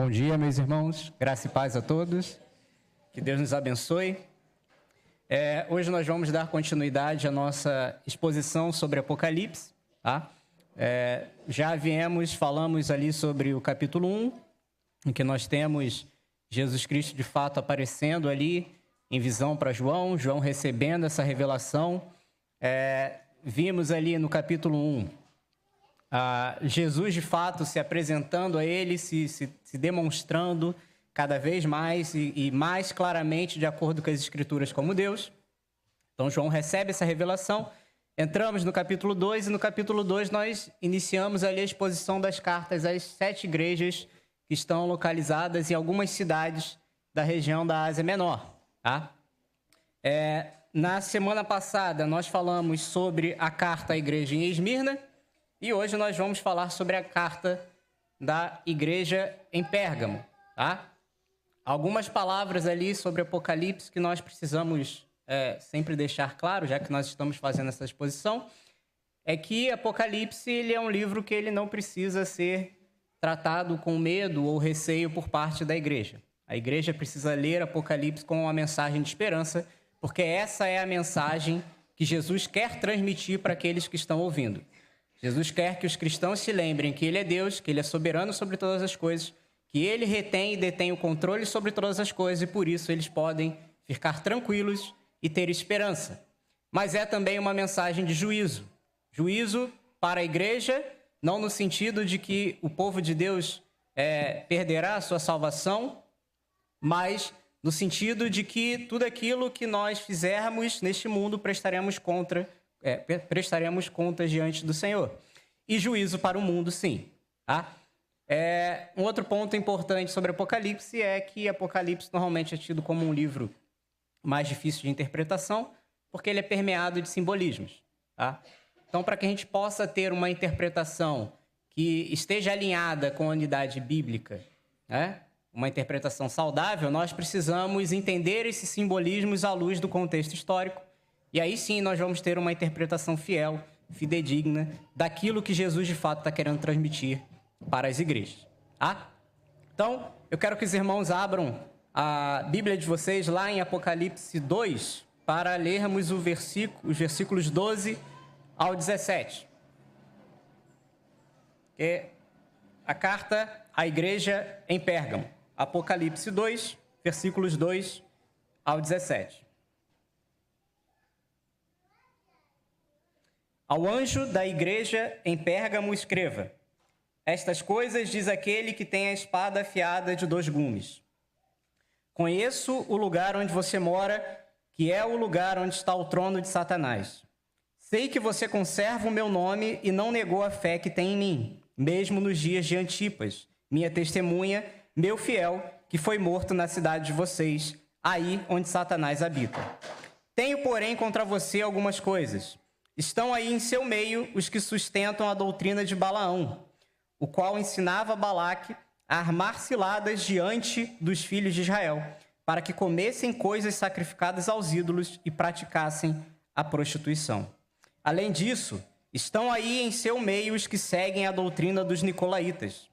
Bom dia, meus irmãos. Graça e paz a todos. Que Deus nos abençoe. Hoje nós vamos dar continuidade à nossa exposição sobre Apocalipse. Tá? Falamos ali sobre o capítulo 1, em que nós temos Jesus Cristo de fato aparecendo ali em visão para João, João recebendo essa revelação. Vimos ali no capítulo 1, Jesus de fato se apresentando a ele, se demonstrando cada vez mais e mais claramente de acordo com as Escrituras como Deus. Então João recebe essa revelação. Entramos no capítulo 2 e no capítulo 2 nós iniciamos ali a exposição das cartas às 7 igrejas que estão localizadas em algumas cidades da região da Ásia Menor. Tá? Na semana passada nós falamos sobre a carta à igreja em Esmirna e hoje nós vamos falar sobre a carta da igreja em Pérgamo. Tá? Algumas palavras ali sobre Apocalipse que nós precisamos sempre deixar claro, já que nós estamos fazendo essa exposição, é que Apocalipse ele é um livro que ele não precisa ser tratado com medo ou receio por parte da igreja. A igreja precisa ler Apocalipse com uma mensagem de esperança, porque essa é a mensagem que Jesus quer transmitir para aqueles que estão ouvindo. Jesus quer que os cristãos se lembrem que Ele é Deus, que Ele é soberano sobre todas as coisas, que Ele retém e detém o controle sobre todas as coisas e por isso eles podem ficar tranquilos e ter esperança. Mas é também uma mensagem de juízo. Juízo para a igreja, não no sentido de que o povo de Deus perderá a sua salvação, mas no sentido de que tudo aquilo que nós fizermos neste mundo prestaremos contas diante do Senhor. E juízo para o mundo, sim. Tá? Um outro ponto importante sobre Apocalipse é que Apocalipse normalmente é tido como um livro mais difícil de interpretação, porque ele é permeado de simbolismos. Tá? Então, para que a gente possa ter uma interpretação que esteja alinhada com a unidade bíblica, né? Uma interpretação saudável, nós precisamos entender esses simbolismos à luz do contexto histórico. E aí sim nós vamos ter uma interpretação fiel, fidedigna, daquilo que Jesus de fato está querendo transmitir para as igrejas. Tá? Então, eu quero que os irmãos abram a Bíblia de vocês lá em Apocalipse 2, para lermos os versículos 12 ao 17. A carta à igreja em Pérgamo. Apocalipse 2, versículos 2 ao 17. Ao anjo da igreja em Pérgamo escreva: estas coisas diz aquele que tem a espada afiada de 2 gumes. Conheço o lugar onde você mora, que é o lugar onde está o trono de Satanás. Sei que você conserva o meu nome e não negou a fé que tem em mim, mesmo nos dias de Antipas, minha testemunha, meu fiel, que foi morto na cidade de vocês, aí onde Satanás habita. Tenho, porém, contra você algumas coisas. Estão aí em seu meio os que sustentam a doutrina de Balaão, o qual ensinava Balaque a armar ciladas diante dos filhos de Israel, para que comessem coisas sacrificadas aos ídolos e praticassem a prostituição. Além disso, estão aí em seu meio os que seguem a doutrina dos nicolaítas.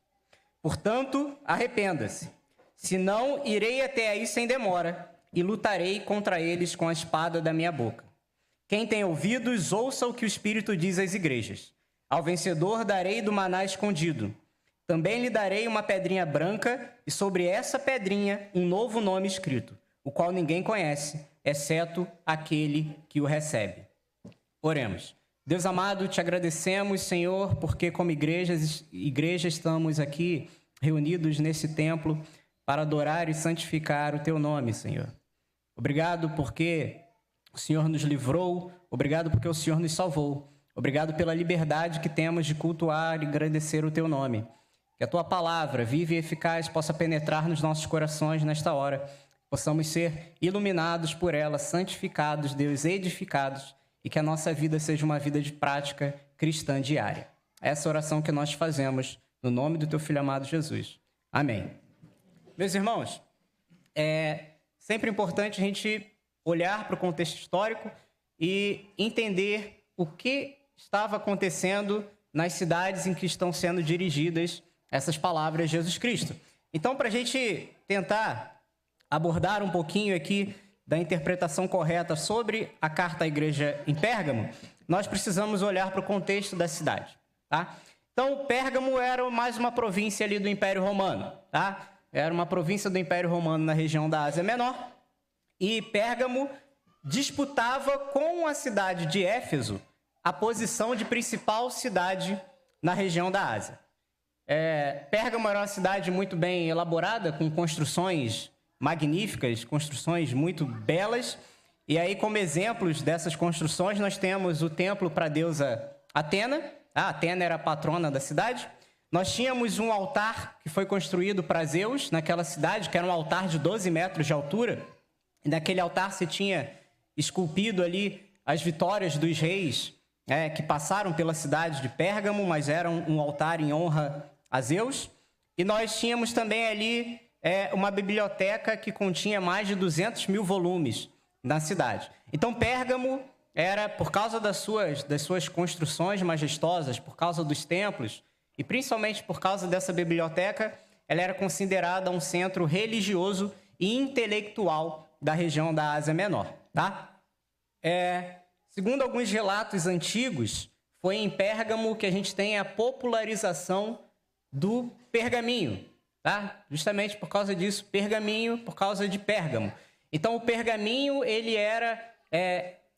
Portanto, arrependa-se. Senão, irei até aí sem demora e lutarei contra eles com a espada da minha boca. Quem tem ouvidos, ouça o que o Espírito diz às igrejas. Ao vencedor darei do maná escondido. Também lhe darei uma pedrinha branca e sobre essa pedrinha um novo nome escrito, o qual ninguém conhece, exceto aquele que o recebe. Oremos. Deus amado, te agradecemos, Senhor, porque como igreja estamos aqui reunidos nesse templo para adorar e santificar o teu nome, Senhor. Obrigado porque o Senhor nos livrou, obrigado porque o Senhor nos salvou. Obrigado pela liberdade que temos de cultuar e agradecer o teu nome. Que a tua palavra, viva e eficaz, possa penetrar nos nossos corações nesta hora. Possamos ser iluminados por ela, santificados, Deus, edificados, e que a nossa vida seja uma vida de prática cristã diária. Essa oração que nós fazemos no nome do teu Filho amado Jesus. Amém. Meus irmãos, é sempre importante a gente olhar para o contexto histórico e entender o que estava acontecendo nas cidades em que estão sendo dirigidas essas palavras de Jesus Cristo. Então, para a gente tentar abordar um pouquinho aqui da interpretação correta sobre a carta à igreja em Pérgamo, nós precisamos olhar para o contexto da cidade, tá? Então, Pérgamo era mais uma província ali do Império Romano, tá? Era uma província do Império Romano na região da Ásia Menor, e Pérgamo disputava com a cidade de Éfeso a posição de principal cidade na região da Ásia. Pérgamo era uma cidade muito bem elaborada, com construções magníficas, construções muito belas. E aí, como exemplos dessas construções, nós temos o templo para a deusa Atena. A Atena era a patrona da cidade. Nós tínhamos um altar que foi construído para Zeus naquela cidade, que era um altar de 12 metros de altura. E naquele altar se tinha esculpido ali as vitórias dos reis que passaram pela cidade de Pérgamo, mas era um altar em honra a Zeus. E nós tínhamos também ali uma biblioteca que continha mais de 200 mil volumes na cidade. Então, Pérgamo era, por causa das suas construções majestosas, por causa dos templos, e principalmente por causa dessa biblioteca, ela era considerada um centro religioso e intelectual da região da Ásia Menor, tá? Segundo alguns relatos antigos, foi em Pérgamo que a gente tem a popularização do pergaminho, tá? Justamente por causa disso, pergaminho, por causa de Pérgamo. Então, o pergaminho, ele era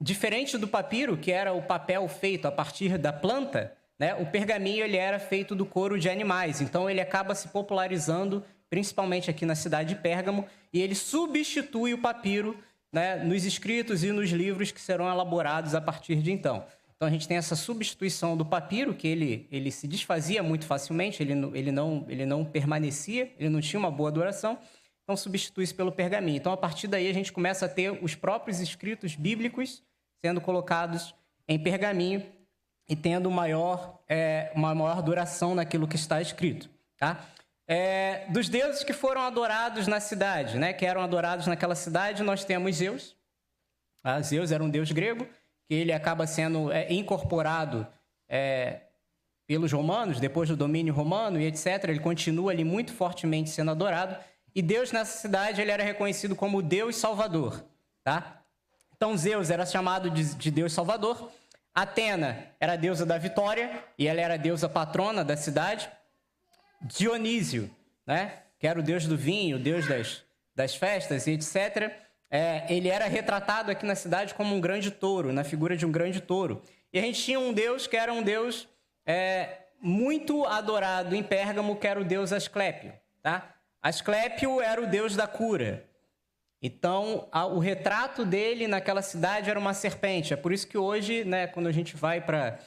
diferente do papiro, que era o papel feito a partir da planta, né? O pergaminho, ele era feito do couro de animais. Então, ele acaba se popularizando, principalmente aqui na cidade de Pérgamo, e ele substitui o papiro, né, nos escritos e nos livros que serão elaborados a partir de então. Então, a gente tem essa substituição do papiro, que ele se desfazia muito facilmente, ele não permanecia, ele não tinha uma boa duração, então substitui-se pelo pergaminho. Então, a partir daí, a gente começa a ter os próprios escritos bíblicos sendo colocados em pergaminho e tendo uma maior duração naquilo que está escrito, tá? Dos deuses que foram adorados na cidade, né, que eram adorados naquela cidade, nós temos Zeus. Zeus era um deus grego, que ele acaba sendo incorporado pelos romanos, depois do domínio romano e etc. Ele continua ali muito fortemente sendo adorado. E Deus nessa cidade ele era reconhecido como Deus Salvador, tá? Então Zeus era chamado de Deus Salvador. Atena era a deusa da vitória e ela era a deusa patrona da cidade. Dionísio, né, que era o deus do vinho, o deus das festas e etc., ele era retratado aqui na cidade como um grande touro, na figura de um grande touro. E a gente tinha um deus que era um deus muito adorado em Pérgamo, que era o deus Asclépio, tá? Asclépio era o deus da cura. Então, o retrato dele naquela cidade era uma serpente. É por isso que hoje, né, quando a gente vai para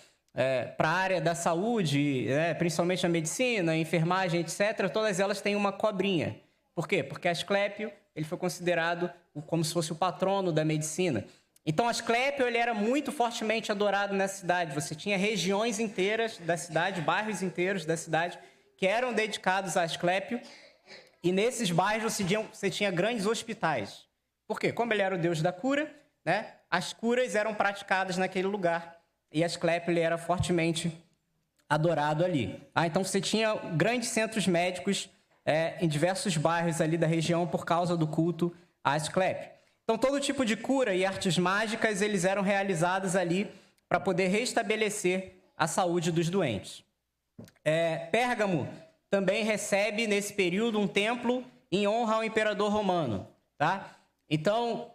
a área da saúde, principalmente a medicina, a enfermagem, etc., todas elas têm uma cobrinha. Por quê? Porque Asclépio ele foi considerado como se fosse o patrono da medicina. Então, Asclépio ele era muito fortemente adorado nessa cidade. Você tinha regiões inteiras da cidade, bairros inteiros da cidade, que eram dedicados a Asclépio. E nesses bairros você tinha grandes hospitais. Por quê? Como ele era o deus da cura, né, as curas eram praticadas naquele lugar. E Asclépio ele era fortemente adorado ali. Então você tinha grandes centros médicos em diversos bairros ali da região por causa do culto a Asclépio. Então todo tipo de cura e artes mágicas eles eram realizados ali para poder restabelecer a saúde dos doentes. Pérgamo também recebe nesse período um templo em honra ao imperador romano, tá? Então,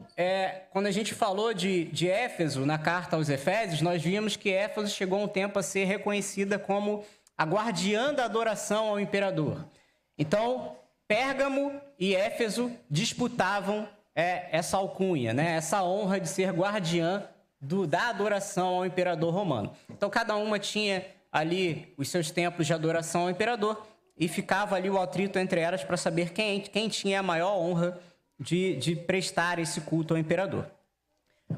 quando a gente falou de Éfeso na carta aos Efésios, nós vimos que Éfeso chegou um tempo a ser reconhecida como a guardiã da adoração ao imperador. Então, Pérgamo e Éfeso disputavam essa alcunha, né? Essa honra de ser guardiã da adoração ao imperador romano. Então, cada uma tinha ali os seus templos de adoração ao imperador e ficava ali o atrito entre elas para saber quem tinha a maior honra de prestar esse culto ao imperador.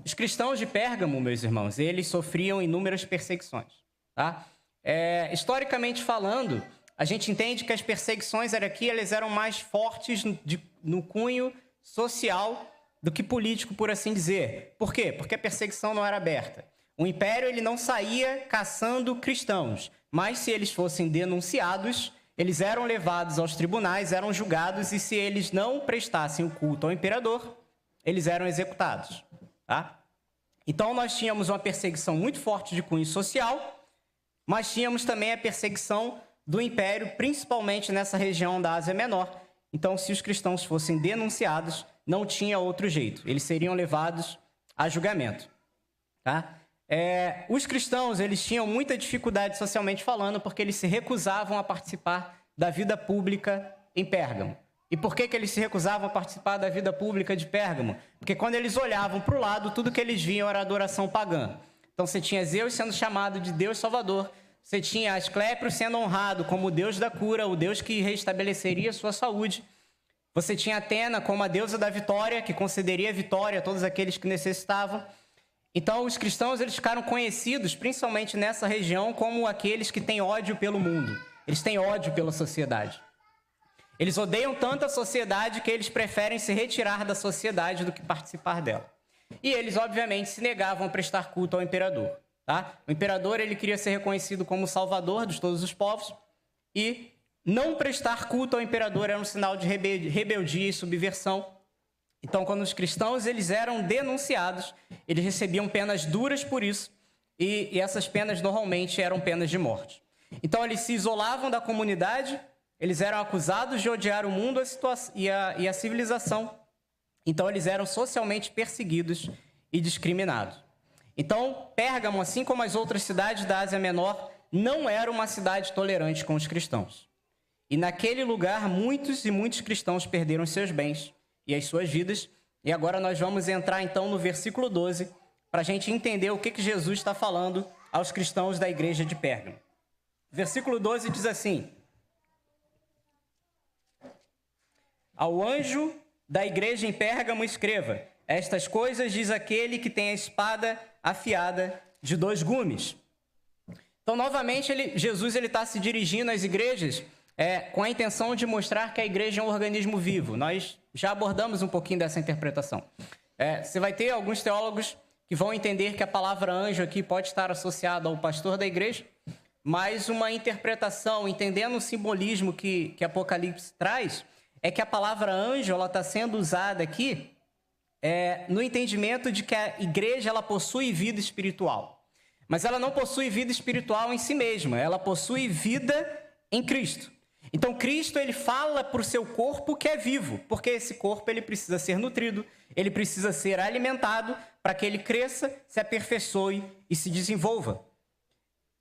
Os cristãos de Pérgamo, meus irmãos, eles sofriam inúmeras perseguições, tá? Historicamente falando, a gente entende que as perseguições elas eram mais fortes no cunho social do que político, por assim dizer. Por quê? Porque a perseguição não era aberta. O império ele não saía caçando cristãos, mas se eles fossem denunciados, eles eram levados aos tribunais, eram julgados, e se eles não prestassem o culto ao imperador, eles eram executados. Tá? Então, nós tínhamos uma perseguição muito forte de cunho social, mas tínhamos também a perseguição do império, principalmente nessa região da Ásia Menor. Então, se os cristãos fossem denunciados, não tinha outro jeito. Eles seriam levados a julgamento. Tá? Os cristãos, eles tinham muita dificuldade socialmente falando, porque eles se recusavam a participar da vida pública em Pérgamo. E por que eles se recusavam a participar da vida pública de Pérgamo? Porque quando eles olhavam para o lado, tudo que eles viam era adoração pagã. Então você tinha Zeus sendo chamado de Deus Salvador, você tinha Asclépio sendo honrado como o Deus da cura, o Deus que restabeleceria sua saúde. Você tinha Atena como a deusa da vitória, que concederia vitória a todos aqueles que necessitavam. Então os cristãos, eles ficaram conhecidos, principalmente nessa região, como aqueles que têm ódio pelo mundo. Eles têm ódio pela sociedade. Eles odeiam tanto a sociedade que eles preferem se retirar da sociedade do que participar dela. E eles, obviamente, se negavam a prestar culto ao imperador. Tá? O imperador, ele queria ser reconhecido como o salvador de todos os povos, e não prestar culto ao imperador era um sinal de rebeldia e subversão. Então, quando os cristãos eles eram denunciados, eles recebiam penas duras por isso, e essas penas normalmente eram penas de morte. Então, eles se isolavam da comunidade, eles eram acusados de odiar o mundo e a civilização. Então, eles eram socialmente perseguidos e discriminados. Então, Pérgamo, assim como as outras cidades da Ásia Menor, não era uma cidade tolerante com os cristãos. E naquele lugar, muitos e muitos cristãos perderam seus bens e as suas vidas. E agora nós vamos entrar, então, no versículo 12, para a gente entender o que Jesus está falando aos cristãos da igreja de Pérgamo. Versículo 12 diz assim: Ao anjo da igreja em Pérgamo escreva: estas coisas diz aquele que tem a espada afiada de 2 gumes. Então, novamente, Jesus está se dirigindo às igrejas com a intenção de mostrar que a igreja é um organismo vivo. Nós já abordamos um pouquinho dessa interpretação. Você vai ter alguns teólogos que vão entender que a palavra anjo aqui pode estar associada ao pastor da igreja, mas uma interpretação, entendendo o simbolismo que Apocalipse traz, é que a palavra anjo está sendo usada aqui no entendimento de que a igreja ela possui vida espiritual. Mas ela não possui vida espiritual em si mesma, ela possui vida em Cristo. Então, Cristo ele fala para o seu corpo que é vivo, porque esse corpo ele precisa ser nutrido, ele precisa ser alimentado para que ele cresça, se aperfeiçoe e se desenvolva.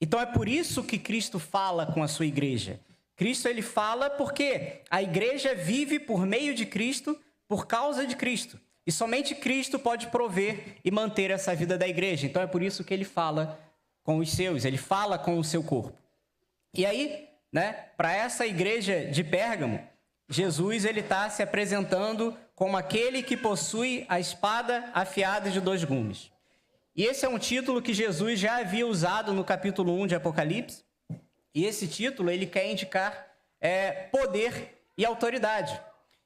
Então, é por isso que Cristo fala com a sua igreja. Cristo ele fala porque a igreja vive por meio de Cristo, por causa de Cristo. E somente Cristo pode prover e manter essa vida da igreja. Então, é por isso que ele fala com os seus, ele fala com o seu corpo. E aí, para essa igreja de Pérgamo, Jesus está se apresentando como aquele que possui a espada afiada de 2 gumes. E esse é um título que Jesus já havia usado no capítulo 1 de Apocalipse. E esse título ele quer indicar poder e autoridade.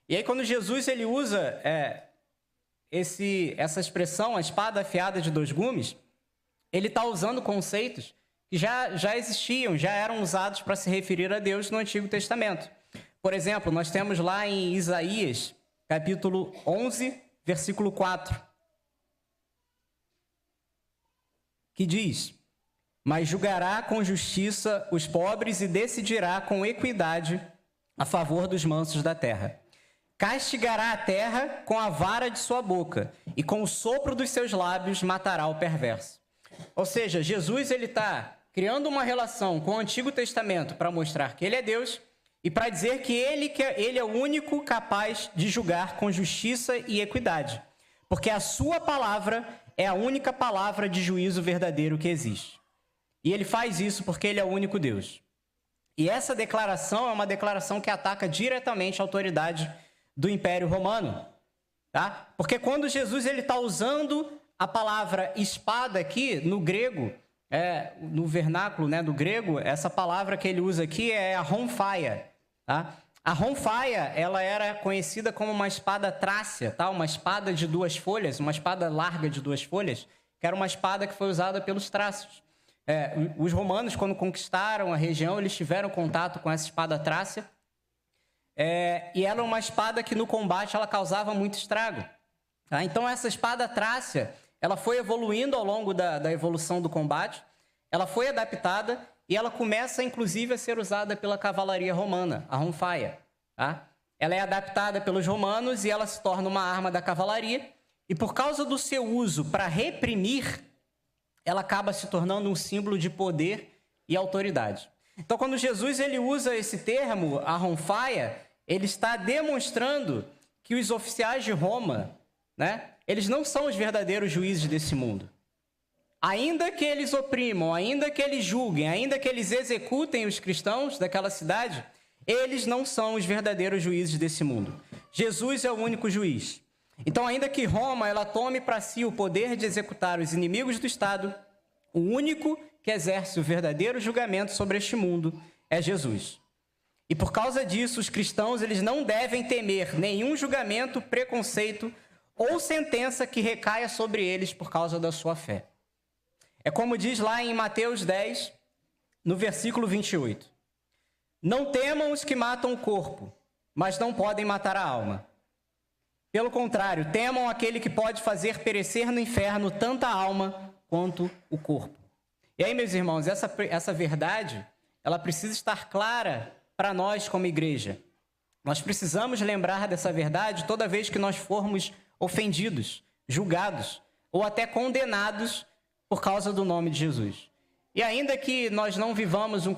E aí quando Jesus ele usa essa expressão, a espada afiada de 2 gumes, ele está usando conceitos que já existiam, já eram usados para se referir a Deus no Antigo Testamento. Por exemplo, nós temos lá em Isaías, capítulo 11, versículo 4, que diz: mas julgará com justiça os pobres e decidirá com equidade a favor dos mansos da terra. Castigará a terra com a vara de sua boca e com o sopro dos seus lábios matará o perverso. Ou seja, Jesus ele está criando uma relação com o Antigo Testamento para mostrar que ele é Deus e para dizer que ele é o único capaz de julgar com justiça e equidade, porque a sua palavra é a única palavra de juízo verdadeiro que existe. E ele faz isso porque ele é o único Deus. E essa declaração é uma declaração que ataca diretamente a autoridade do Império Romano. Tá? Porque quando Jesus está usando a palavra espada aqui, no grego, no vernáculo do grego, essa palavra que ele usa aqui é a ronfaia. Tá? A ronfaia ela era conhecida como uma espada trácia, tá? Uma espada de 2 folhas, uma espada larga de 2 folhas, que era uma espada que foi usada pelos trácios. Os romanos, quando conquistaram a região, eles tiveram contato com essa espada trácia. E ela é uma espada que no combate ela causava muito estrago. Tá? Então essa espada trácia, ela foi evoluindo ao longo da evolução do combate. Ela foi adaptada e ela começa, inclusive, a ser usada pela cavalaria romana, a ronfaia. Tá? Ela é adaptada pelos romanos e ela se torna uma arma da cavalaria. E por causa do seu uso para reprimir, ela acaba se tornando um símbolo de poder e autoridade. Então, quando Jesus ele usa esse termo, a ronfaia, ele está demonstrando que os oficiais de Roma, né, eles não são os verdadeiros juízes desse mundo. Ainda que eles oprimam, ainda que eles julguem, ainda que eles executem os cristãos daquela cidade, eles não são os verdadeiros juízes desse mundo. Jesus é o único juiz. Então, ainda que Roma ela tome para si o poder de executar os inimigos do Estado, o único que exerce o verdadeiro julgamento sobre este mundo é Jesus. E por causa disso, os cristãos eles não devem temer nenhum julgamento, preconceito ou sentença que recaia sobre eles por causa da sua fé. É como diz lá em Mateus 10, no versículo 28. Não temam os que matam o corpo, mas não podem matar a alma. Pelo contrário, temam aquele que pode fazer perecer no inferno tanto a alma quanto o corpo. E aí, meus irmãos, essa verdade, ela precisa estar clara para nós como igreja. Nós precisamos lembrar dessa verdade toda vez que nós formos ofendidos, julgados ou até condenados por causa do nome de Jesus. E ainda que nós não vivamos um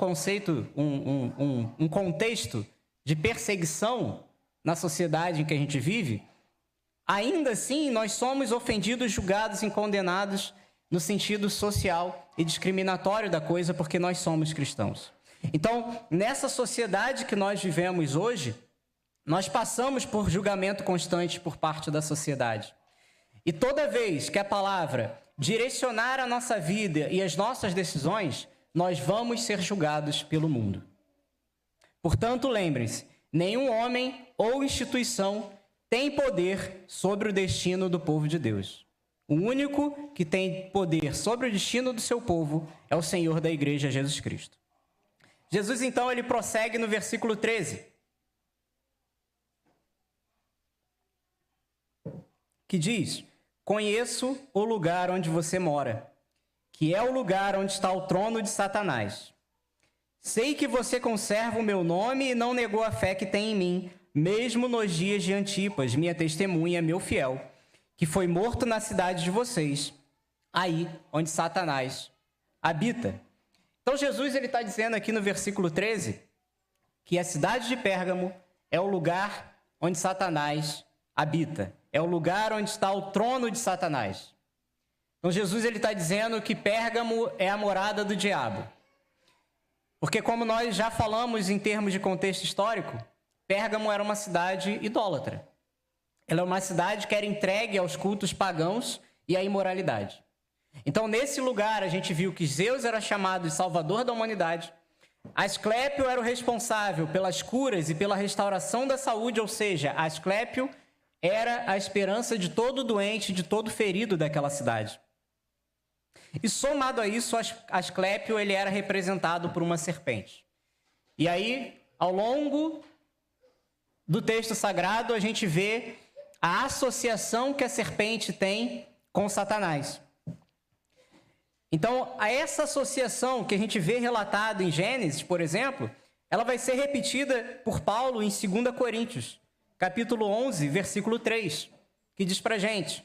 contexto de perseguição na sociedade em que a gente vive, ainda assim nós somos ofendidos, julgados e condenados no sentido social e discriminatório da coisa, porque nós somos cristãos. Então, nessa sociedade que nós vivemos hoje, nós passamos por julgamento constante por parte da sociedade. E toda vez que a palavra direcionar a nossa vida e as nossas decisões, nós vamos ser julgados pelo mundo. Portanto, lembrem-se, nenhum homem ou instituição tem poder sobre o destino do povo de Deus. O único que tem poder sobre o destino do seu povo é o Senhor da igreja, Jesus Cristo. Jesus, então, ele prossegue no versículo 13, que diz: conheço o lugar onde você mora, que é o lugar onde está o trono de Satanás. Sei que você conserva o meu nome e não negou a fé que tem em mim, mesmo nos dias de Antipas, minha testemunha, meu fiel, que foi morto na cidade de vocês, aí onde Satanás habita. Então Jesus ele está dizendo aqui no versículo 13 que a cidade de Pérgamo é o lugar onde Satanás habita. É o lugar onde está o trono de Satanás. Então Jesus ele está dizendo que Pérgamo é a morada do diabo. Porque como nós já falamos em termos de contexto histórico, Pérgamo era uma cidade idólatra. Ela é uma cidade que era entregue aos cultos pagãos e à imoralidade. Então, nesse lugar, a gente viu que Zeus era chamado de salvador da humanidade. Asclépio era o responsável pelas curas e pela restauração da saúde, ou seja, Asclépio era a esperança de todo doente, de todo ferido daquela cidade. E somado a isso, Asclépio ele era representado por uma serpente. E aí, ao longo do texto sagrado, a gente vê a associação que a serpente tem com Satanás. Então, essa associação que a gente vê relatada em Gênesis, por exemplo, ela vai ser repetida por Paulo em 2 Coríntios, capítulo 11, versículo 3, que diz pra gente: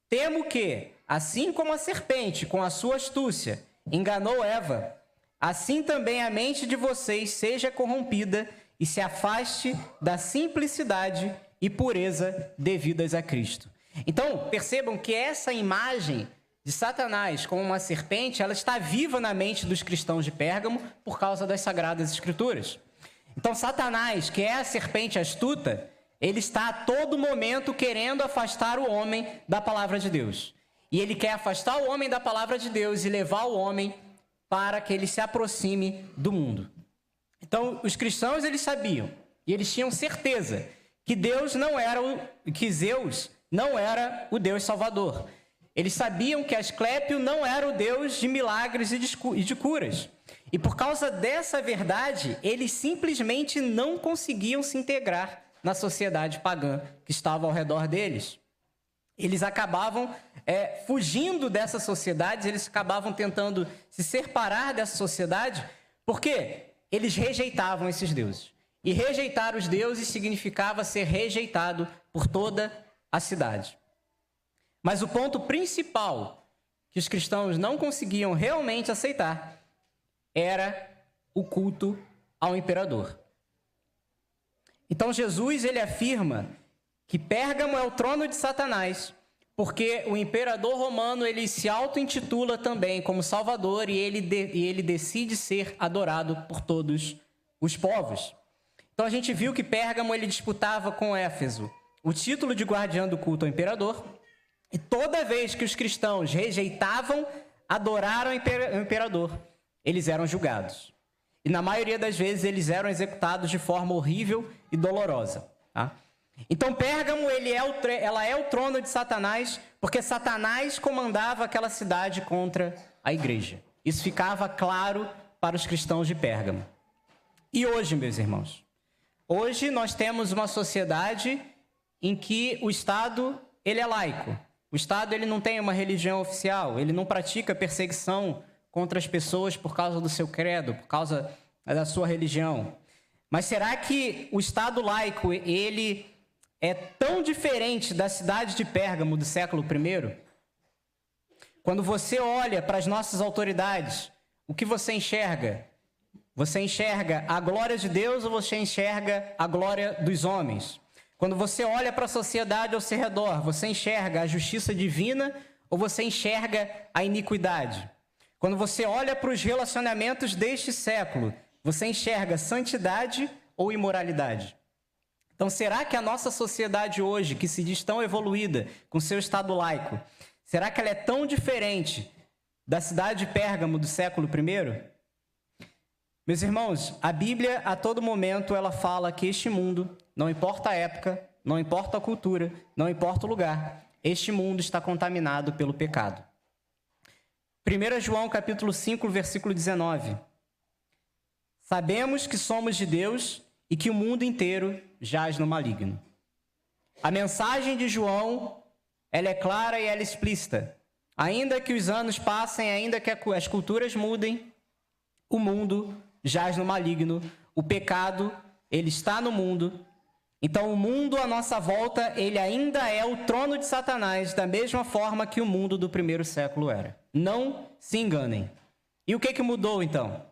temo que, assim como a serpente, com a sua astúcia, enganou Eva, assim também a mente de vocês seja corrompida e se afaste da simplicidade e pureza devidas a Cristo. Então, percebam que essa imagem de Satanás como uma serpente, ela está viva na mente dos cristãos de Pérgamo por causa das Sagradas Escrituras. Então, Satanás, que é a serpente astuta, ele está a todo momento querendo afastar o homem da palavra de Deus. E ele quer afastar o homem da palavra de Deus e levar o homem para que ele se aproxime do mundo. Então, os cristãos, eles sabiam, e eles tinham certeza que Zeus não era o Deus Salvador. eles sabiam que Asclépio não era o Deus de milagres e de curas. E por causa dessa verdade, eles simplesmente não conseguiam se integrar na sociedade pagã que estava ao redor deles. Eles acabavam fugindo dessa sociedade, eles acabavam tentando se separar dessa sociedade, porque eles rejeitavam esses deuses. E rejeitar os deuses significava ser rejeitado por toda a cidade. Mas o ponto principal que os cristãos não conseguiam realmente aceitar era o culto ao imperador. Então Jesus ele afirma que Pérgamo é o trono de Satanás, porque o imperador romano ele se auto-intitula também como Salvador e ele decide ser adorado por todos os povos. Então a gente viu que Pérgamo ele disputava com Éfeso o título de guardião do culto ao imperador, e toda vez que os cristãos rejeitavam adorar o imperador, eles eram julgados. E na maioria das vezes eles eram executados de forma horrível e dolorosa. Tá? Então Pérgamo ela é o trono de Satanás, porque Satanás comandava aquela cidade contra a igreja. Isso ficava claro para os cristãos de Pérgamo. E hoje, meus irmãos, hoje nós temos uma sociedade em que o Estado ele é laico. O Estado ele não tem uma religião oficial, ele não pratica perseguição contra as pessoas por causa do seu credo, por causa da sua religião. Mas será que o Estado laico ele é tão diferente da cidade de Pérgamo do século I? Quando você olha para as nossas autoridades, o que você enxerga? Você enxerga a glória de Deus ou você enxerga a glória dos homens? Quando você olha para a sociedade ao seu redor, você enxerga a justiça divina ou você enxerga a iniquidade? Quando você olha para os relacionamentos deste século, você enxerga santidade ou imoralidade? Então, será que a nossa sociedade hoje, que se diz tão evoluída, com seu Estado laico, será que ela é tão diferente da cidade de Pérgamo do século I? Meus irmãos, a Bíblia, a todo momento, ela fala que este mundo, não importa a época, não importa a cultura, não importa o lugar, este mundo está contaminado pelo pecado. 1 João capítulo 5, versículo 19. Sabemos que somos de Deus e que o mundo inteiro jaz no maligno. A mensagem de João, ela é clara e ela é explícita. Ainda que os anos passem, ainda que as culturas mudem, o mundo jaz no maligno. O pecado, ele está no mundo. Então o mundo à nossa volta, ele ainda é o trono de Satanás, da mesma forma que o mundo do primeiro século era. Não se enganem. E o que mudou então?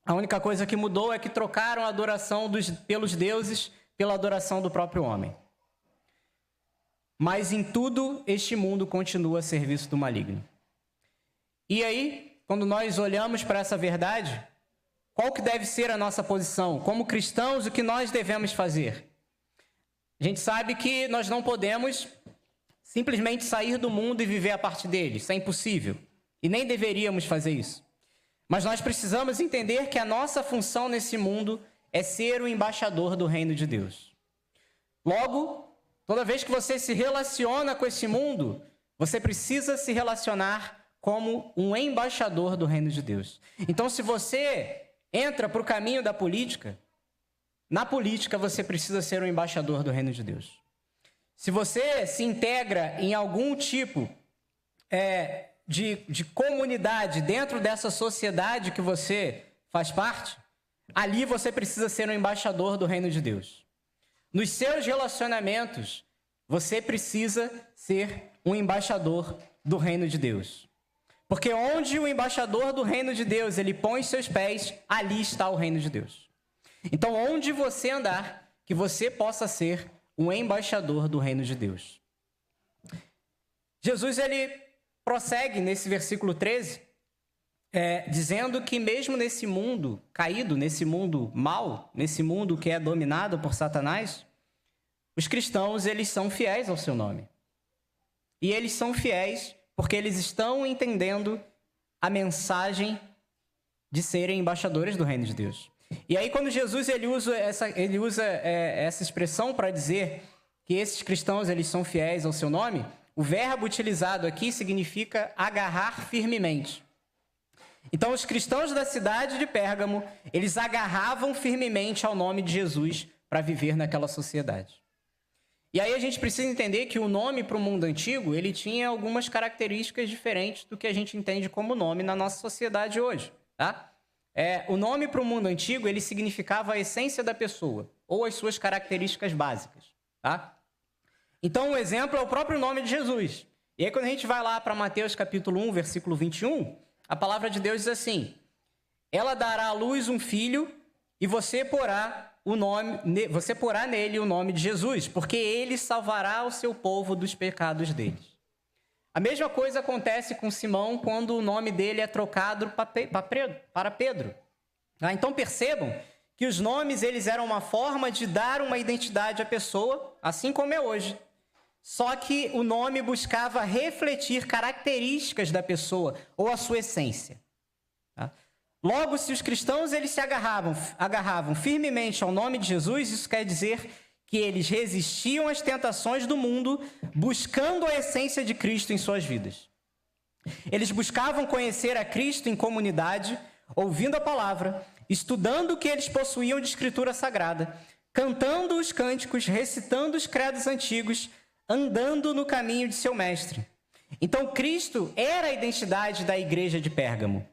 A única coisa que mudou é que trocaram a adoração pelos deuses pela adoração do próprio homem. Mas em tudo este mundo continua a serviço do maligno. E aí, quando nós olhamos para essa verdade, qual que deve ser a nossa posição? Como cristãos, o que nós devemos fazer? A gente sabe que nós não podemos simplesmente sair do mundo e viver a partir dele. Isso é impossível. E nem deveríamos fazer isso. Mas nós precisamos entender que a nossa função nesse mundo é ser o embaixador do reino de Deus. Logo, toda vez que você se relaciona com esse mundo, você precisa se relacionar como um embaixador do reino de Deus. Então, se você entra para o caminho da política, na política você precisa ser um embaixador do reino de Deus. Se você se integra em algum tipo de comunidade dentro dessa sociedade que você faz parte, ali você precisa ser um embaixador do reino de Deus. Nos seus relacionamentos, você precisa ser um embaixador do reino de Deus. Porque onde o embaixador do reino de Deus ele põe seus pés, ali está o reino de Deus. Então, onde você andar, que você possa ser um embaixador do reino de Deus. Jesus ele prossegue nesse versículo 13, dizendo que mesmo nesse mundo caído, nesse mundo mau, nesse mundo que é dominado por Satanás, os cristãos eles são fiéis ao seu nome. E eles são fiéis porque eles estão entendendo a mensagem de serem embaixadores do reino de Deus. E aí quando Jesus ele usa essa expressão para dizer que esses cristãos eles são fiéis ao seu nome, o verbo utilizado aqui significa agarrar firmemente. Então, os cristãos da cidade de Pérgamo, eles agarravam firmemente ao nome de Jesus para viver naquela sociedade. E aí a gente precisa entender que o nome para o mundo antigo, ele tinha algumas características diferentes do que a gente entende como nome na nossa sociedade hoje, tá? O nome para o mundo antigo, ele significava a essência da pessoa, ou as suas características básicas, tá? Então, um exemplo é o próprio nome de Jesus. E aí, quando a gente vai lá para Mateus capítulo 1, versículo 21, a palavra de Deus diz assim: ela dará à luz um filho e você porá nele o nome de Jesus, porque ele salvará o seu povo dos pecados deles. A mesma coisa acontece com Simão quando o nome dele é trocado para Pedro. Então percebam que os nomes eles eram uma forma de dar uma identidade à pessoa, assim como é hoje. Só que o nome buscava refletir características da pessoa ou a sua essência. Tá? Logo, se os cristãos eles se agarravam firmemente ao nome de Jesus, isso quer dizer que eles resistiam às tentações do mundo, buscando a essência de Cristo em suas vidas. Eles buscavam conhecer a Cristo em comunidade, ouvindo a palavra, estudando o que eles possuíam de escritura sagrada, cantando os cânticos, recitando os credos antigos, andando no caminho de seu mestre. Então, Cristo era a identidade da igreja de Pérgamo.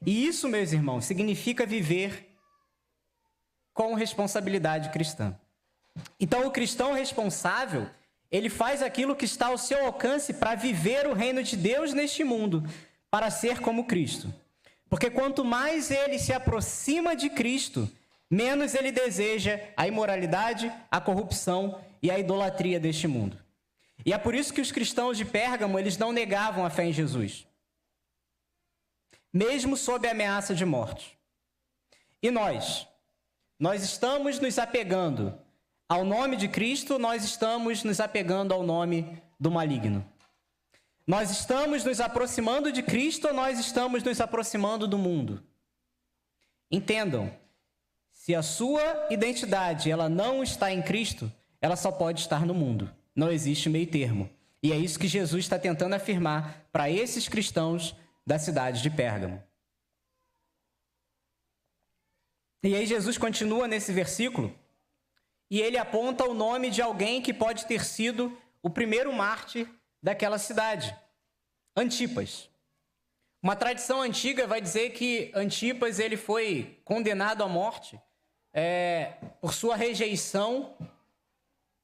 E isso, meus irmãos, significa viver com responsabilidade cristã. Então, o cristão responsável, ele faz aquilo que está ao seu alcance para viver o reino de Deus neste mundo, para ser como Cristo. Porque quanto mais ele se aproxima de Cristo, menos ele deseja a imoralidade, a corrupção e a idolatria deste mundo. E é por isso que os cristãos de Pérgamo, eles não negavam a fé em Jesus, mesmo sob a ameaça de morte. E nós estamos nos apegando ao nome de Cristo, nós estamos nos apegando ao nome do maligno. Nós estamos nos aproximando de Cristo ou nós estamos nos aproximando do mundo? Entendam, se a sua identidade ela não está em Cristo, ela só pode estar no mundo. Não existe meio termo. E é isso que Jesus está tentando afirmar para esses cristãos da cidade de Pérgamo. E aí Jesus continua nesse versículo e ele aponta o nome de alguém que pode ter sido o primeiro mártir daquela cidade, Antipas. Uma tradição antiga vai dizer que Antipas ele foi condenado à morte por sua rejeição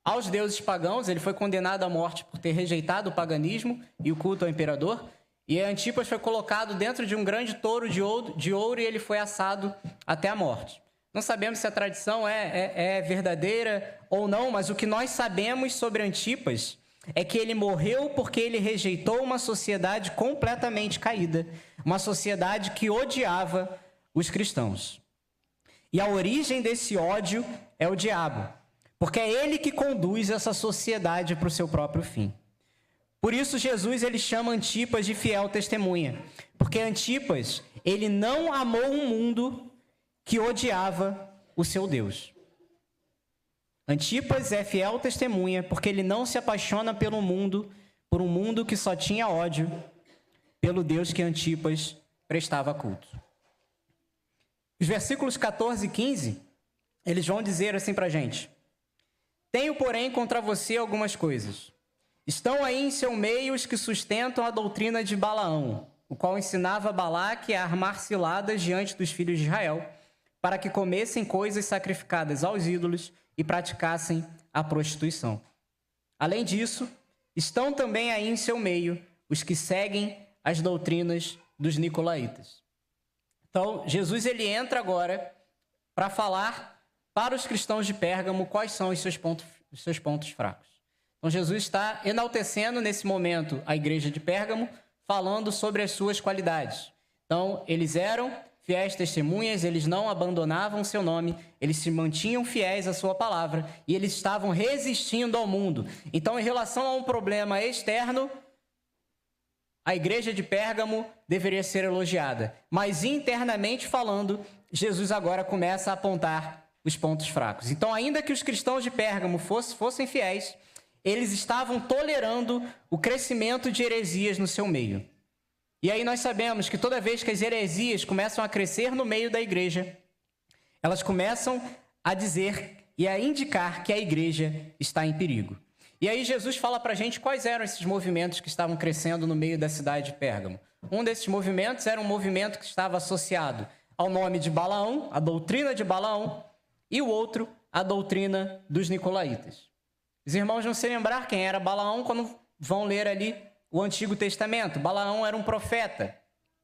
aos deuses pagãos. Ele foi condenado à morte por ter rejeitado o paganismo e o culto ao imperador. E Antipas foi colocado dentro de um grande touro de ouro e ele foi assado até a morte. Não sabemos se a tradição é verdadeira ou não, mas o que nós sabemos sobre Antipas é que ele morreu porque ele rejeitou uma sociedade completamente caída, uma sociedade que odiava os cristãos. E a origem desse ódio é o diabo, porque é ele que conduz essa sociedade para o seu próprio fim. Por isso Jesus ele chama Antipas de fiel testemunha, porque Antipas ele não amou um mundo que odiava o seu Deus. Antipas é fiel testemunha porque ele não se apaixona pelo mundo, por um mundo que só tinha ódio pelo Deus que Antipas prestava culto. Os versículos 14 e 15, eles vão dizer assim para a gente: tenho, porém, contra você algumas coisas. Estão aí em seu meio os que sustentam a doutrina de Balaão, o qual ensinava Balaque a armar ciladas diante dos filhos de Israel, para que comessem coisas sacrificadas aos ídolos e praticassem a prostituição. Além disso, estão também aí em seu meio os que seguem as doutrinas dos nicolaítas. Então, Jesus ele entra agora para falar para os cristãos de Pérgamo quais são os seus pontos fracos. Então, Jesus está enaltecendo nesse momento a igreja de Pérgamo, falando sobre as suas qualidades. Então, eles eram fiéis testemunhas, eles não abandonavam seu nome, eles se mantinham fiéis à sua palavra e eles estavam resistindo ao mundo. Então, em relação a um problema externo, a igreja de Pérgamo deveria ser elogiada. Mas internamente falando, Jesus agora começa a apontar os pontos fracos. Então, ainda que os cristãos de Pérgamo fossem fiéis, eles estavam tolerando o crescimento de heresias no seu meio. E aí nós sabemos que toda vez que as heresias começam a crescer no meio da igreja, elas começam a dizer e a indicar que a igreja está em perigo. E aí Jesus fala para a gente quais eram esses movimentos que estavam crescendo no meio da cidade de Pérgamo. Um desses movimentos era um movimento que estava associado ao nome de Balaão, a doutrina de Balaão, e o outro, a doutrina dos nicolaítas. Os irmãos vão se lembrar quem era Balaão quando vão ler ali o Antigo Testamento. Balaão era um profeta.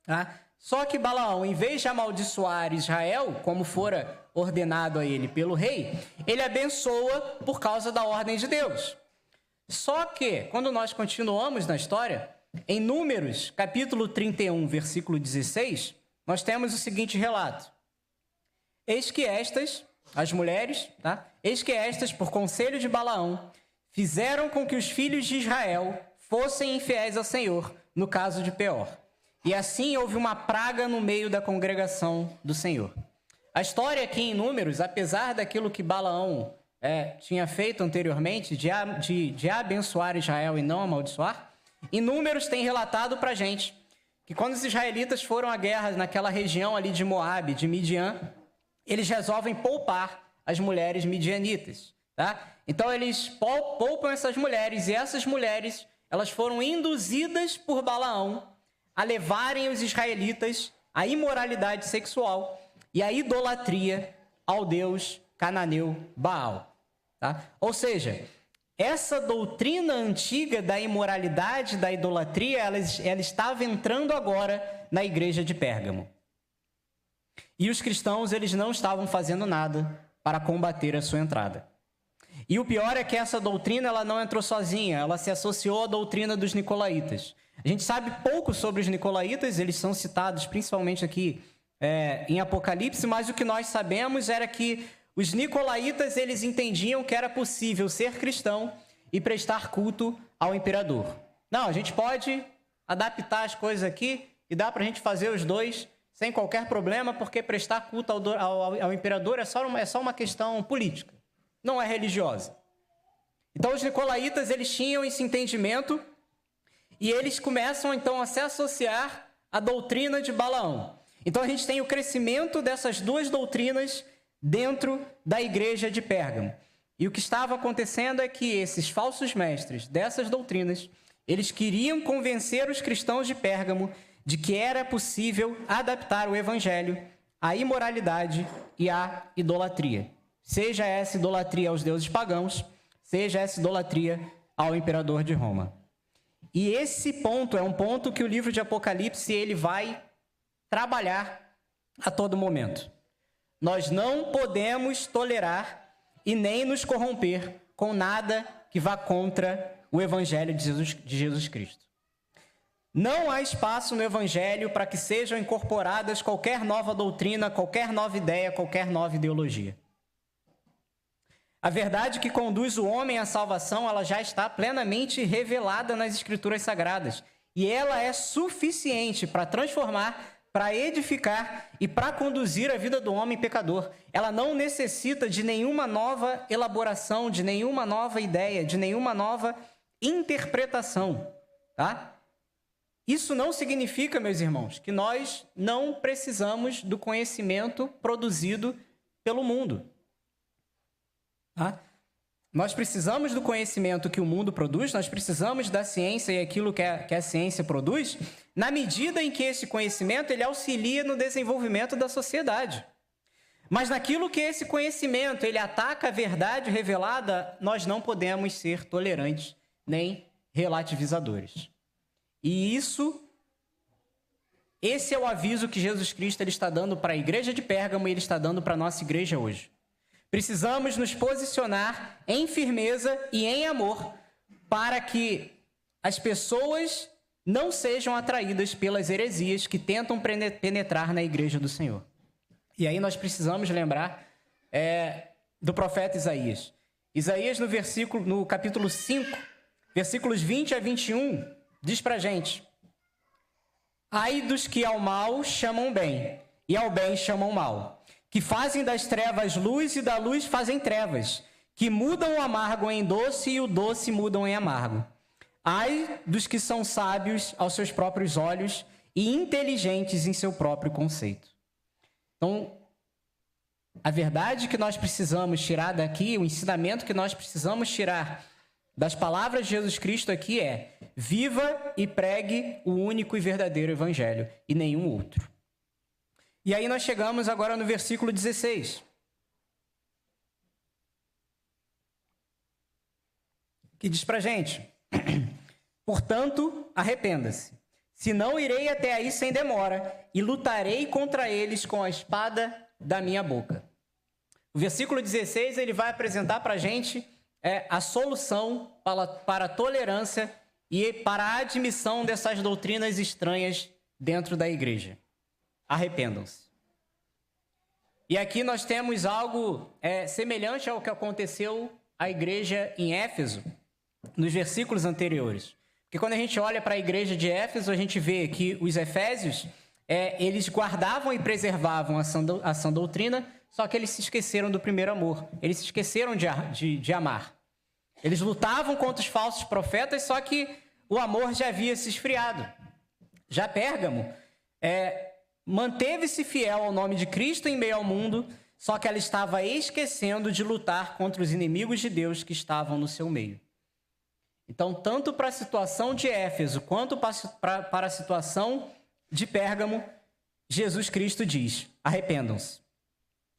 Tá? Só que Balaão, em vez de amaldiçoar Israel, como fora ordenado a ele pelo rei, ele abençoa por causa da ordem de Deus. Só que, quando nós continuamos na história, em Números, capítulo 31, versículo 16, nós temos o seguinte relato. Eis que estas, as mulheres, tá? Eis que estas, por conselho de Balaão, fizeram com que os filhos de Israel fossem infiéis ao Senhor, no caso de Peor. E assim houve uma praga no meio da congregação do Senhor. A história aqui em Números, apesar daquilo que Balaão tinha feito anteriormente, de abençoar Israel e não amaldiçoar, em Números tem relatado para a gente que quando os israelitas foram à guerra naquela região ali de Moabe, de Midian, eles resolvem poupar as mulheres midianitas, tá? Então eles poupam essas mulheres, e essas mulheres, elas foram induzidas por Balaão a levarem os israelitas à imoralidade sexual e à idolatria ao deus cananeu Baal, tá? Ou seja, essa doutrina antiga da imoralidade, da idolatria, ela estava entrando agora na igreja de Pérgamo. E os cristãos, eles não estavam fazendo nada para combater a sua entrada. E o pior é que essa doutrina, ela não entrou sozinha, ela se associou à doutrina dos nicolaítas. A gente sabe pouco sobre os nicolaítas, eles são citados principalmente aqui em Apocalipse, mas o que nós sabemos era que os nicolaítas, eles entendiam que era possível ser cristão e prestar culto ao imperador. Não, a gente pode adaptar as coisas aqui e dá para a gente fazer os dois sem qualquer problema, porque prestar culto ao imperador é só uma questão política, não é religiosa. Então os nicolaítas, eles tinham esse entendimento e eles começam então a se associar à doutrina de Balaão. Então a gente tem o crescimento dessas duas doutrinas dentro da igreja de Pérgamo. E o que estava acontecendo é que esses falsos mestres dessas doutrinas, eles queriam convencer os cristãos de Pérgamo de que era possível adaptar o evangelho à imoralidade e à idolatria. Seja essa idolatria aos deuses pagãos, seja essa idolatria ao imperador de Roma. E esse ponto é um ponto que o livro de Apocalipse ele vai trabalhar a todo momento. Nós não podemos tolerar e nem nos corromper com nada que vá contra o evangelho de Jesus Cristo. Não há espaço no evangelho para que sejam incorporadas qualquer nova doutrina, qualquer nova ideia, qualquer nova ideologia. A verdade que conduz o homem à salvação, ela já está plenamente revelada nas Escrituras Sagradas. E ela é suficiente para transformar, para edificar e para conduzir a vida do homem pecador. Ela não necessita de nenhuma nova elaboração, de nenhuma nova ideia, de nenhuma nova interpretação, tá? Isso não significa, meus irmãos, que nós não precisamos do conhecimento produzido pelo mundo. Tá? Nós precisamos do conhecimento que o mundo produz, nós precisamos da ciência e aquilo que a ciência produz, na medida em que esse conhecimento ele auxilia no desenvolvimento da sociedade. Mas naquilo que esse conhecimento ele ataca a verdade revelada, nós não podemos ser tolerantes nem relativizadores. E esse é o aviso que Jesus Cristo ele está dando para a igreja de Pérgamo e ele está dando para a nossa igreja hoje. Precisamos nos posicionar em firmeza e em amor para que as pessoas não sejam atraídas pelas heresias que tentam penetrar na igreja do Senhor. E aí nós precisamos lembrar do profeta Isaías. Isaías, no capítulo 5, versículos 20 a 21, diz pra gente: ai dos que ao mal chamam bem, e ao bem chamam mal, que fazem das trevas luz e da luz fazem trevas, que mudam o amargo em doce e o doce mudam em amargo. Ai dos que são sábios aos seus próprios olhos e inteligentes em seu próprio conceito. Então, a verdade que nós precisamos tirar daqui, o ensinamento que nós precisamos tirar das palavras de Jesus Cristo aqui é: viva e pregue o único e verdadeiro evangelho e nenhum outro. E aí nós chegamos agora no versículo 16. Que diz pra gente: portanto, arrependa-se, senão irei até aí sem demora e lutarei contra eles com a espada da minha boca. O versículo 16 ele vai apresentar para a gente a solução para a tolerância e para a admissão dessas doutrinas estranhas dentro da igreja. Arrependam-se. E aqui nós temos algo semelhante ao que aconteceu à igreja em Éfeso, nos versículos anteriores. Porque quando a gente olha para a igreja de Éfeso, a gente vê que os efésios, eles guardavam e preservavam a sã doutrina, só que eles se esqueceram do primeiro amor. Eles se esqueceram de amar. Eles lutavam contra os falsos profetas, só que o amor já havia se esfriado. Já Pérgamo manteve-se fiel ao nome de Cristo em meio ao mundo, só que ela estava esquecendo de lutar contra os inimigos de Deus que estavam no seu meio. Então, tanto para a situação de Éfeso quanto para a situação de Pérgamo, Jesus Cristo diz: arrependam-se.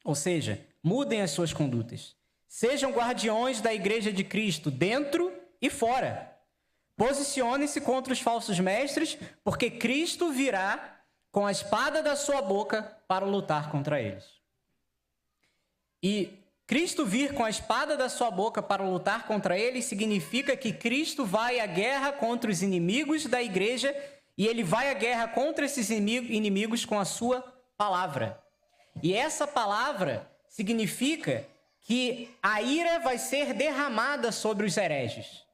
Ou seja, mudem as suas condutas. Sejam guardiões da igreja de Cristo, dentro e fora. Posicionem-se contra os falsos mestres, porque Cristo virá com a espada da sua boca para lutar contra eles. E Cristo vir com a espada da sua boca para lutar contra eles significa que Cristo vai à guerra contra os inimigos da igreja e ele vai à guerra contra esses inimigos com a sua palavra. E essa palavra significa que a ira vai ser derramada sobre os hereges.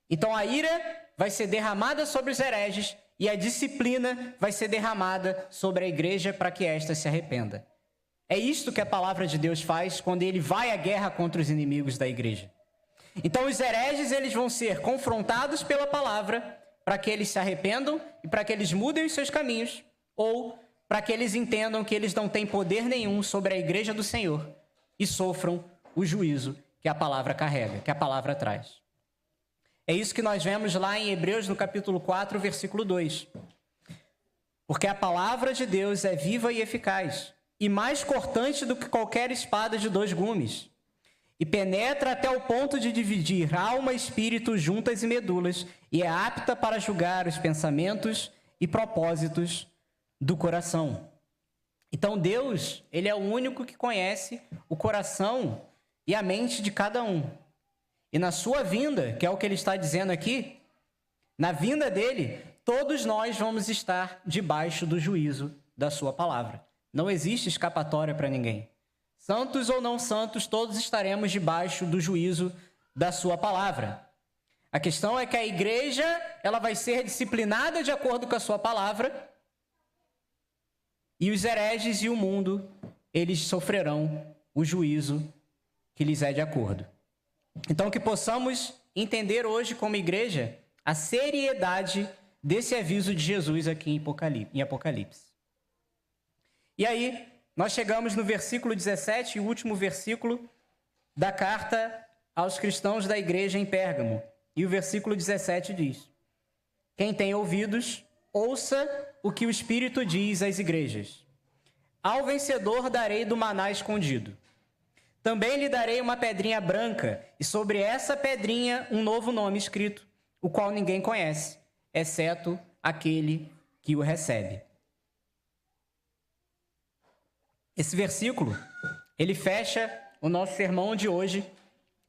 Então a ira vai ser derramada sobre os hereges e a disciplina vai ser derramada sobre a igreja para que esta se arrependa. É isto que a palavra de Deus faz quando ele vai à guerra contra os inimigos da igreja. Então os hereges eles vão ser confrontados pela palavra para que eles se arrependam e para que eles mudem os seus caminhos, ou para que eles entendam que eles não têm poder nenhum sobre a igreja do Senhor e sofram o juízo que a palavra carrega, que a palavra traz. É isso que nós vemos lá em Hebreus, no capítulo 4, versículo 2. Porque a palavra de Deus é viva e eficaz, e mais cortante do que qualquer espada de 2 gumes, e penetra até o ponto de dividir alma e espírito, juntas e medulas, e é apta para julgar os pensamentos e propósitos do coração. Então Deus, ele é o único que conhece o coração e a mente de cada um. E na sua vinda, que é o que ele está dizendo aqui, na vinda dele, todos nós vamos estar debaixo do juízo da sua palavra. Não existe escapatória para ninguém. Santos ou não santos, todos estaremos debaixo do juízo da sua palavra. A questão é que a igreja, ela vai ser disciplinada de acordo com a sua palavra, e os hereges e o mundo, eles sofrerão o juízo que lhes é de acordo. Então, que possamos entender hoje como igreja a seriedade desse aviso de Jesus aqui em Apocalipse. E aí, nós chegamos no versículo 17, o último versículo da carta aos cristãos da igreja em Pérgamo. E o versículo 17 diz: quem tem ouvidos, ouça o que o Espírito diz às igrejas. Ao vencedor darei do maná escondido. Também lhe darei uma pedrinha branca, e sobre essa pedrinha um novo nome escrito, o qual ninguém conhece, exceto aquele que o recebe. Esse versículo, ele fecha o nosso sermão de hoje,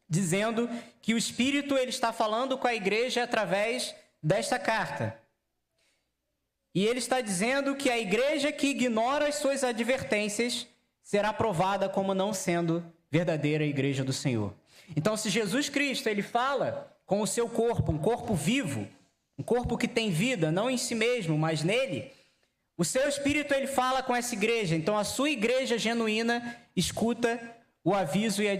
dizendo que o Espírito ele está falando com a igreja através desta carta. E ele está dizendo que a igreja que ignora as suas advertências será provada como não sendo verdadeira igreja do Senhor. Então, se Jesus Cristo ele fala com o seu corpo, um corpo vivo, um corpo que tem vida, não em si mesmo, mas nele, o seu Espírito ele fala com essa igreja. Então, a sua igreja genuína escuta o aviso e a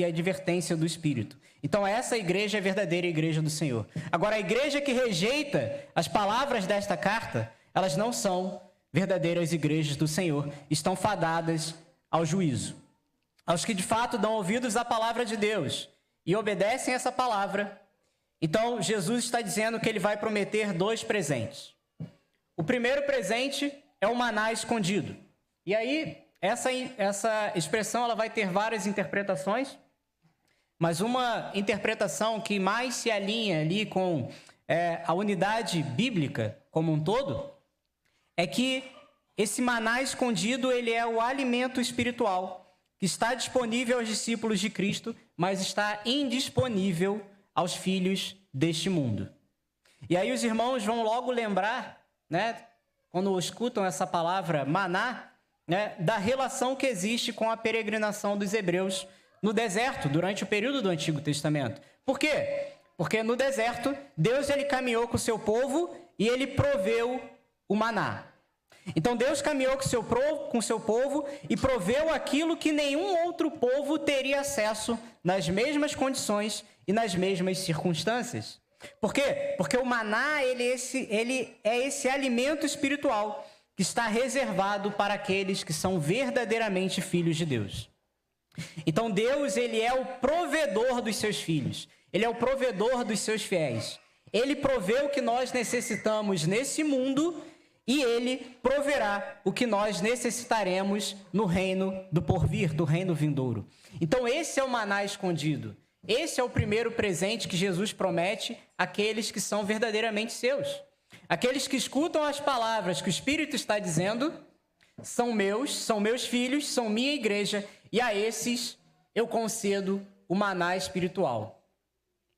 advertência do Espírito. Então essa igreja é a verdadeira igreja do Senhor. Agora, a igreja que rejeita as palavras desta carta, elas não são verdadeiras igrejas do Senhor, estão fadadas ao juízo. Aos que de fato dão ouvidos à palavra de Deus e obedecem essa palavra, então Jesus está dizendo que ele vai prometer 2 presentes. O primeiro presente é o maná escondido. E aí, essa expressão ela vai ter várias interpretações, mas uma interpretação que mais se alinha ali com a unidade bíblica como um todo, é que esse maná escondido ele é o alimento espiritual que está disponível aos discípulos de Cristo, mas está indisponível aos filhos deste mundo. E aí os irmãos vão logo lembrar, né, quando escutam essa palavra maná, né, da relação que existe com a peregrinação dos hebreus no deserto, durante o período do Antigo Testamento. Por quê? Porque no deserto, Deus ele caminhou com o seu povo e ele proveu o maná. Então Deus caminhou com o seu povo e proveu aquilo que nenhum outro povo teria acesso nas mesmas condições e nas mesmas circunstâncias. Por quê? Porque o maná ele é esse alimento espiritual que está reservado para aqueles que são verdadeiramente filhos de Deus. Então Deus ele é o provedor dos seus filhos. Ele é o provedor dos seus fiéis. Ele provê o que nós necessitamos nesse mundo e ele proverá o que nós necessitaremos no reino do porvir, do reino vindouro. Então esse é o maná escondido. Esse é o primeiro presente que Jesus promete àqueles que são verdadeiramente seus. Aqueles que escutam as palavras que o Espírito está dizendo são meus filhos, são minha igreja, e a esses eu concedo o maná espiritual.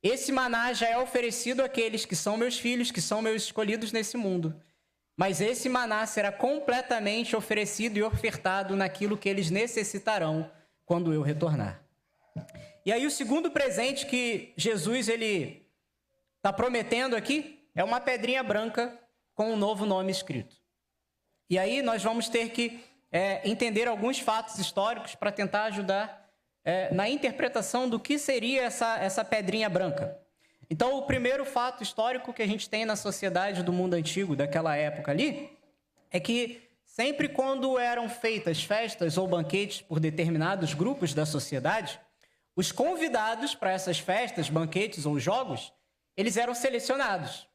Esse maná já é oferecido àqueles que são meus filhos, que são meus escolhidos nesse mundo. Mas esse maná será completamente oferecido e ofertado naquilo que eles necessitarão quando eu retornar. E aí o segundo presente que Jesus ele está prometendo aqui é uma pedrinha branca com um novo nome escrito. E aí nós vamos ter que entender alguns fatos históricos para tentar ajudar na interpretação do que seria essa pedrinha branca. Então, o primeiro fato histórico que a gente tem na sociedade do mundo antigo, daquela época ali, é que sempre quando eram feitas festas ou banquetes por determinados grupos da sociedade, os convidados para essas festas, banquetes ou jogos, eles eram selecionados.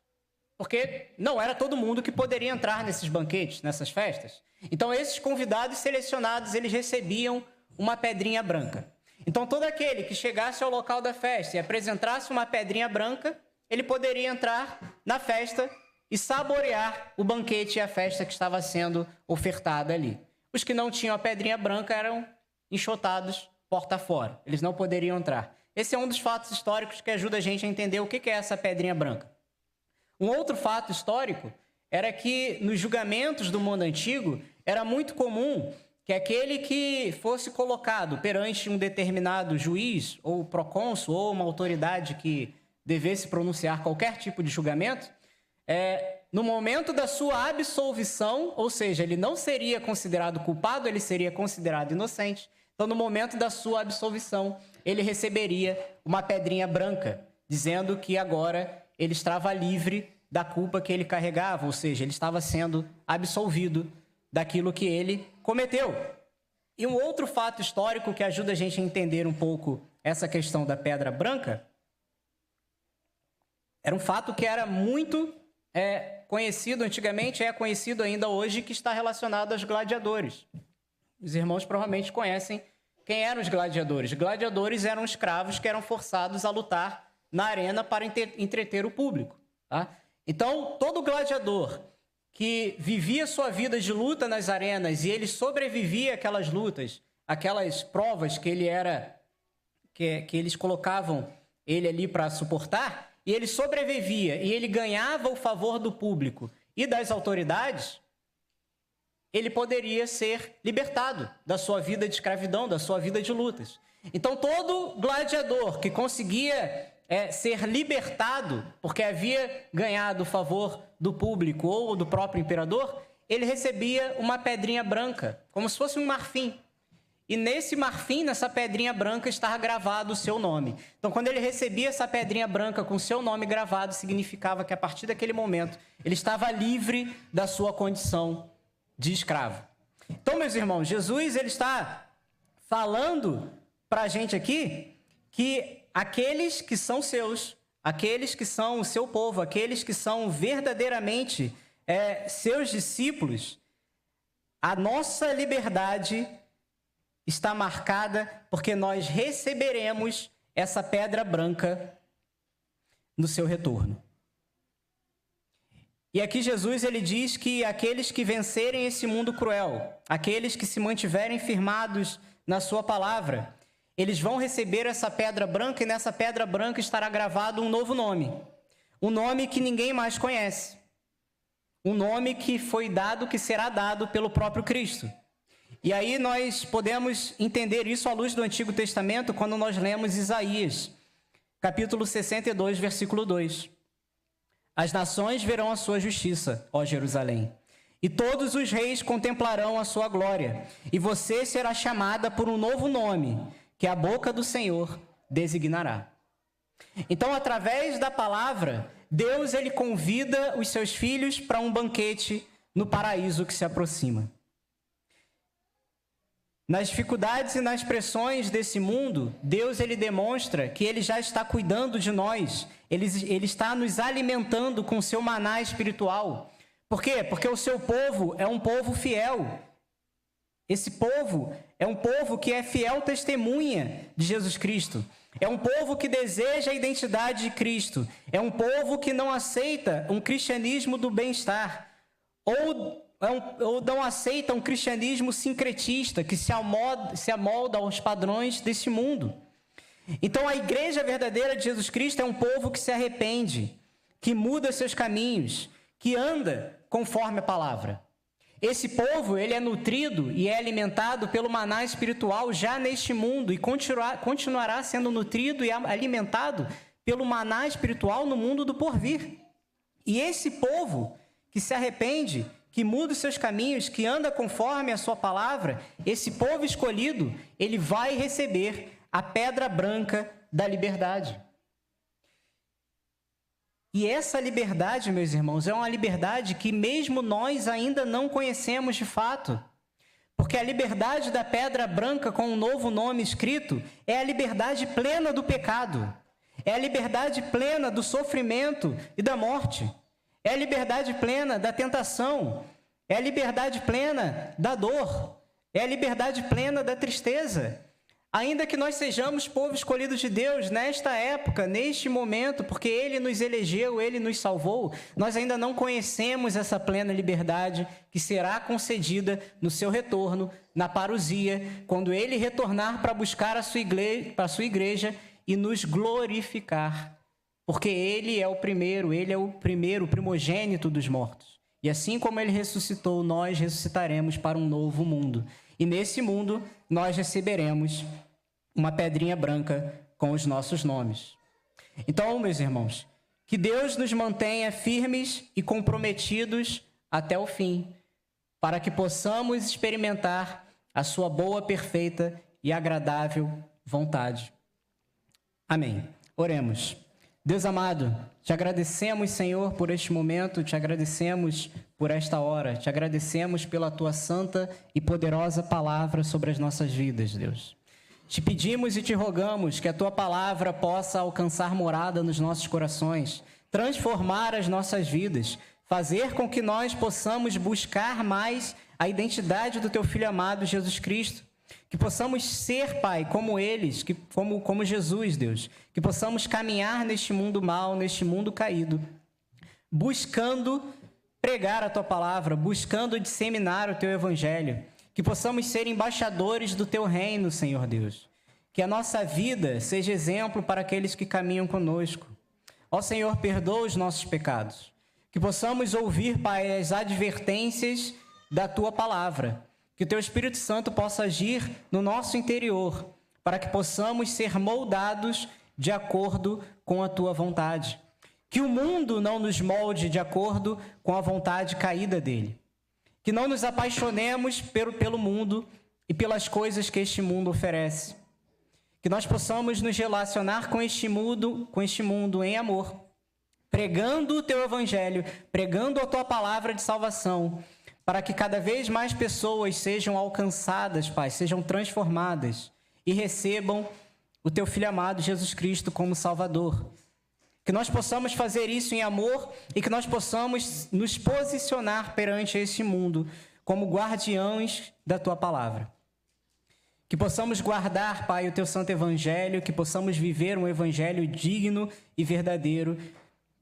Porque não era todo mundo que poderia entrar nesses banquetes, nessas festas. Então, esses convidados selecionados, eles recebiam uma pedrinha branca. Então, todo aquele que chegasse ao local da festa e apresentasse uma pedrinha branca, ele poderia entrar na festa e saborear o banquete e a festa que estava sendo ofertada ali. Os que não tinham a pedrinha branca eram enxotados porta fora. Eles não poderiam entrar. Esse é um dos fatos históricos que ajuda a gente a entender o que é essa pedrinha branca. Um outro fato histórico era que nos julgamentos do mundo antigo era muito comum que aquele que fosse colocado perante um determinado juiz ou procônsul ou uma autoridade que devesse pronunciar qualquer tipo de julgamento, no momento da sua absolvição, ou seja, ele não seria considerado culpado, ele seria considerado inocente. Então, no momento da sua absolvição, ele receberia uma pedrinha branca, dizendo que agora ele estava livre da culpa que ele carregava, ou seja, ele estava sendo absolvido daquilo que ele cometeu. E um outro fato histórico que ajuda a gente a entender um pouco essa questão da pedra branca era um fato que era muito conhecido antigamente, é conhecido ainda hoje, que está relacionado aos gladiadores. Os irmãos provavelmente conhecem quem eram os gladiadores. Gladiadores eram escravos que eram forçados a lutar na arena para entreter o público. Tá? Então, todo gladiador que vivia sua vida de luta nas arenas e ele sobrevivia àquelas lutas, aquelas provas que que eles colocavam ele ali para suportar, e ele sobrevivia e ele ganhava o favor do público e das autoridades, ele poderia ser libertado da sua vida de escravidão, da sua vida de lutas. Então, todo gladiador que conseguia ser libertado, porque havia ganhado o favor do público ou do próprio imperador, ele recebia uma pedrinha branca, como se fosse um marfim. e nesse marfim, nessa pedrinha branca, estava gravado o seu nome. Então, quando ele recebia essa pedrinha branca com o seu nome gravado, significava que a partir daquele momento ele estava livre da sua condição de escravo. Então, meus irmãos, Jesus ele está falando para a gente aqui que aqueles que são seus, aqueles que são o seu povo, aqueles que são verdadeiramente seus discípulos, a nossa liberdade está marcada porque nós receberemos essa pedra branca no seu retorno. E aqui Jesus ele diz que aqueles que vencerem esse mundo cruel, aqueles que se mantiverem firmados na sua palavra, eles vão receber essa pedra branca e nessa pedra branca estará gravado um novo nome. Um nome que ninguém mais conhece. Um nome que foi dado, que será dado pelo próprio Cristo. E aí nós podemos entender isso à luz do Antigo Testamento quando nós lemos Isaías, capítulo 62, versículo 2. As nações verão a sua justiça, ó Jerusalém, e todos os reis contemplarão a sua glória, e você será chamada por um novo nome, que a boca do Senhor designará. Então, através da palavra, Deus ele convida os seus filhos para um banquete no paraíso que se aproxima. Nas dificuldades e nas pressões desse mundo, Deus ele demonstra que ele já está cuidando de nós. Ele está nos alimentando com o seu maná espiritual. Por quê? Porque o seu povo é um povo fiel. Esse povo é um povo que é fiel testemunha de Jesus Cristo. É um povo que deseja a identidade de Cristo. É um povo que não aceita um cristianismo do bem-estar. Ou não aceita um cristianismo sincretista, que se amolda aos padrões desse mundo. Então, a igreja verdadeira de Jesus Cristo é um povo que se arrepende, que muda seus caminhos, que anda conforme a palavra. Esse povo, ele é nutrido e é alimentado pelo maná espiritual já neste mundo e continuará sendo nutrido e alimentado pelo maná espiritual no mundo do porvir. E esse povo que se arrepende, que muda os seus caminhos, que anda conforme a sua palavra, esse povo escolhido, ele vai receber a pedra branca da liberdade. E essa liberdade, meus irmãos, é uma liberdade que mesmo nós ainda não conhecemos de fato. Porque a liberdade da pedra branca com um novo nome escrito é a liberdade plena do pecado. É a liberdade plena do sofrimento e da morte. É a liberdade plena da tentação. É a liberdade plena da dor. É a liberdade plena da tristeza. Ainda que nós sejamos povo escolhido de Deus nesta época, neste momento, porque Ele nos elegeu, Ele nos salvou, nós ainda não conhecemos essa plena liberdade que será concedida no seu retorno, na parousia, quando Ele retornar para buscar a sua igreja e nos glorificar. Porque Ele é o primeiro, o primogênito dos mortos. E assim como Ele ressuscitou, nós ressuscitaremos para um novo mundo. E nesse mundo, nós receberemos uma pedrinha branca com os nossos nomes. Então, meus irmãos, que Deus nos mantenha firmes e comprometidos até o fim, para que possamos experimentar a sua boa, perfeita e agradável vontade. Amém. Oremos. Deus amado, te agradecemos, Senhor, por este momento, te agradecemos por esta hora, te agradecemos pela tua santa e poderosa palavra sobre as nossas vidas, Deus. Te pedimos e te rogamos que a tua palavra possa alcançar morada nos nossos corações, transformar as nossas vidas, fazer com que nós possamos buscar mais a identidade do teu Filho amado, Jesus Cristo. Que possamos ser, Pai, como eles, como Jesus, Deus. Que possamos caminhar neste mundo mau, neste mundo caído, buscando pregar a Tua palavra, buscando disseminar o Teu Evangelho. Que possamos ser embaixadores do Teu reino, Senhor Deus. Que a nossa vida seja exemplo para aqueles que caminham conosco. Ó Senhor, perdoa os nossos pecados. Que possamos ouvir, Pai, as advertências da Tua palavra. Que o Teu Espírito Santo possa agir no nosso interior, para que possamos ser moldados de acordo com a Tua vontade. Que o mundo não nos molde de acordo com a vontade caída dele. Que não nos apaixonemos pelo mundo e pelas coisas que este mundo oferece. Que nós possamos nos relacionar com este mundo em amor, pregando o teu evangelho, pregando a tua palavra de salvação, para que cada vez mais pessoas sejam alcançadas, Pai, sejam transformadas e recebam o teu Filho amado Jesus Cristo como Salvador. Que nós possamos fazer isso em amor e que nós possamos nos posicionar perante esse mundo como guardiães da tua palavra. Que possamos guardar, Pai, o teu santo evangelho, que possamos viver um evangelho digno e verdadeiro,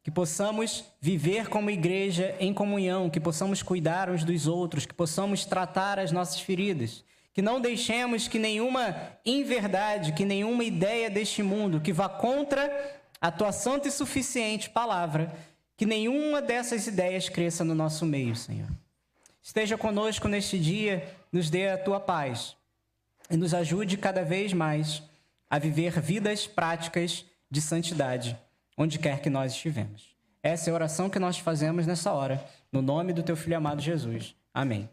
que possamos viver como igreja em comunhão, que possamos cuidar uns dos outros, que possamos tratar as nossas feridas, que não deixemos que nenhuma inverdade, que nenhuma ideia deste mundo que vá contra a tua santa e suficiente palavra, que nenhuma dessas ideias cresça no nosso meio, Senhor. Esteja conosco neste dia, nos dê a tua paz e nos ajude cada vez mais a viver vidas práticas de santidade, onde quer que nós estivemos. Essa é a oração que nós fazemos nessa hora, no nome do teu Filho amado Jesus. Amém.